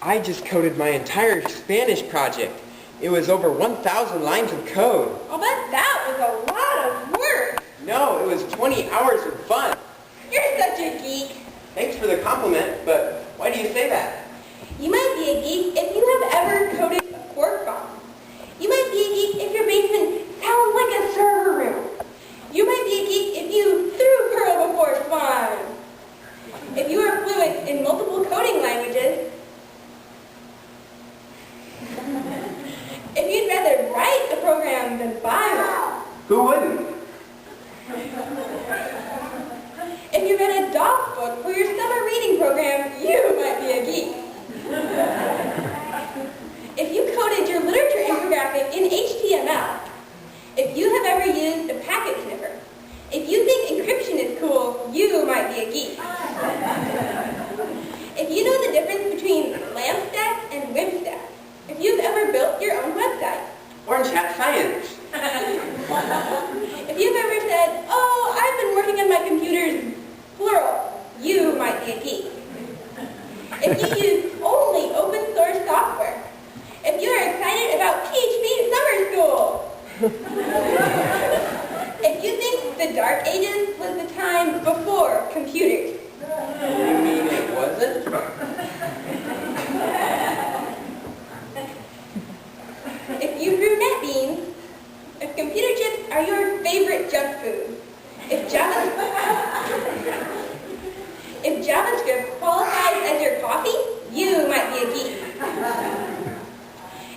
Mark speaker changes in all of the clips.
Speaker 1: I just coded my entire Spanish project. It was over 1,000 lines of code.
Speaker 2: I'll bet that was a lot of work.
Speaker 1: No, it was 20 hours of fun.
Speaker 2: You're such a geek.
Speaker 1: Thanks for the compliment, but why do you say that?
Speaker 2: You might be a geek if you have ever coded a pork bomb. You might be a geek if your basement sounds like a server room. You might be a geek if you threw Perl before fun. If you are fluent in multiple coding languages, if you'd rather write a program than buy one.
Speaker 1: Who wouldn't?
Speaker 2: If you read a DOS book for your summer reading program, you might be a geek. If you coded your literature infographic in HTML, if you have ever used a packet sniffer, if you think encryption is cool, you might be a geek. If you know the difference between lamp stack and web stack, if you've ever built your own website,
Speaker 1: Orange Hat Science.
Speaker 2: if you've ever said, oh, I've been working on my computer's plural, you might be a geek. If you use only open source software, if you are excited about PHP summer school, if you think the Dark Ages was the time before computers.
Speaker 1: You mean it wasn't?
Speaker 2: If you grew NetBeans, if computer chips are your favorite junk food, if JavaScript qualifies as your coffee, you might be a geek.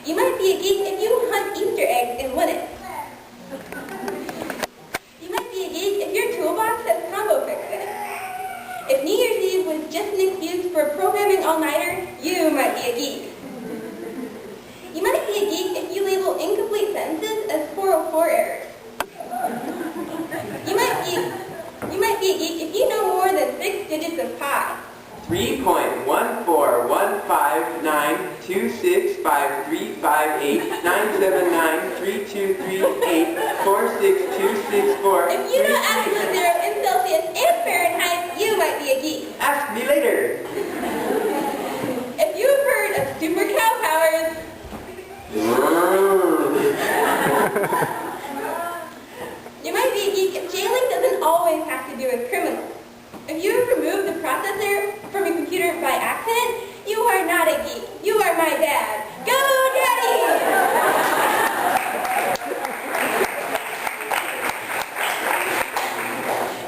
Speaker 2: You might be a geek if you hunt Easter eggs in Linux. You might be a geek if your toolbox has combo fixes. If New Year's Eve was just an excuse for a programming all-nighter, you might be a geek. You might be a geek if you label incomplete sentences as 404 errors. You might be a geek if you know more than 6 digits of pi.
Speaker 1: 3.14159279338979323846264.
Speaker 2: If you know absolute zero in Celsius and Fahrenheit, you might be a geek.
Speaker 1: Ask me later.
Speaker 2: If you've heard of super cow powers, you might be a geek if jailing doesn't always have to do with criminals. If you remove the processor from your computer by accident, you are not a geek. You are my dad. Go, Daddy!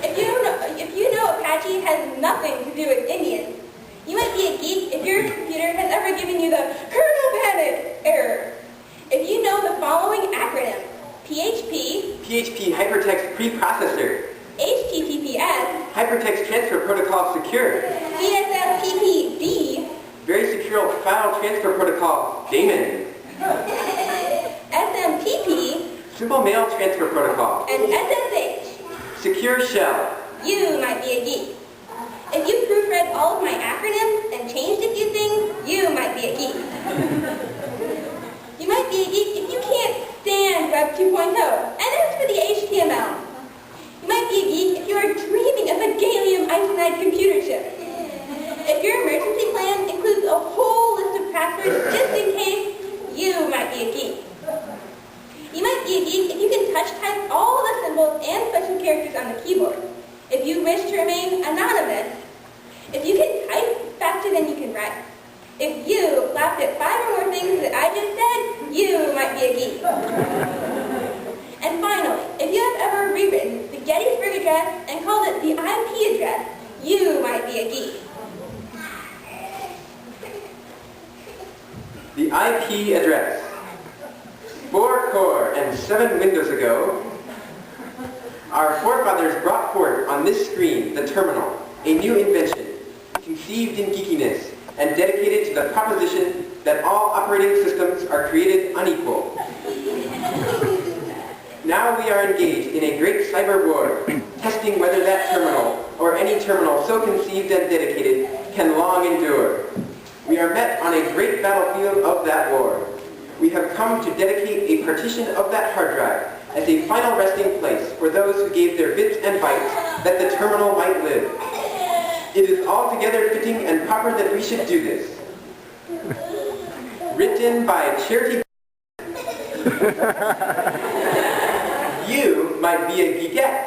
Speaker 2: If you know Apache has nothing to do with Indians, you might be a geek if your computer has ever given you the kernel panic error. If you know the following acronym, PHP,
Speaker 1: Hypertext Preprocessor,
Speaker 2: HTTPS,
Speaker 1: Hypertext Transfer Protocol Secure,
Speaker 2: VSFPPD,
Speaker 1: Very Secure File Transfer Protocol Daemon,
Speaker 2: SMTP,
Speaker 1: Simple Mail Transfer Protocol,
Speaker 2: and SSH,
Speaker 1: Secure Shell.
Speaker 2: you might be a geek. If you proofread all of my acronyms and changed a few things, you might be a geek. You might be a geek if you can't stand Web 2.0, and as for the HTML, you might be a geek if you are dreaming of a gallium arsenide computer chip. If your emergency plan includes a whole list of passwords just in case, you might be a geek. You might be a geek if you can touch type all the symbols and special characters on the keyboard. If you wish to remain anonymous, if you can type faster than you can write, if you laughed at 5 or more things that I just said, you might be a geek. And finally, if you have ever rewritten the Gettysburg address and called it the IP address, you might be a geek.
Speaker 1: The IP address. 4 core and 7 windows ago, our forefathers brought forth on this screen the terminal, a new invention, conceived in geekiness and dedicated to the proposition that all operating systems are created unequal. Now we are engaged in a great cyber war, testing whether that terminal, or any terminal so conceived and dedicated, can long endure. We are met on a great battlefield of that war. We have come to dedicate a partition of that hard drive as a final resting place for those who gave their bits and bytes that the terminal might live. It is altogether fitting and proper that we should do this. Written by Charity. You might be a geekette.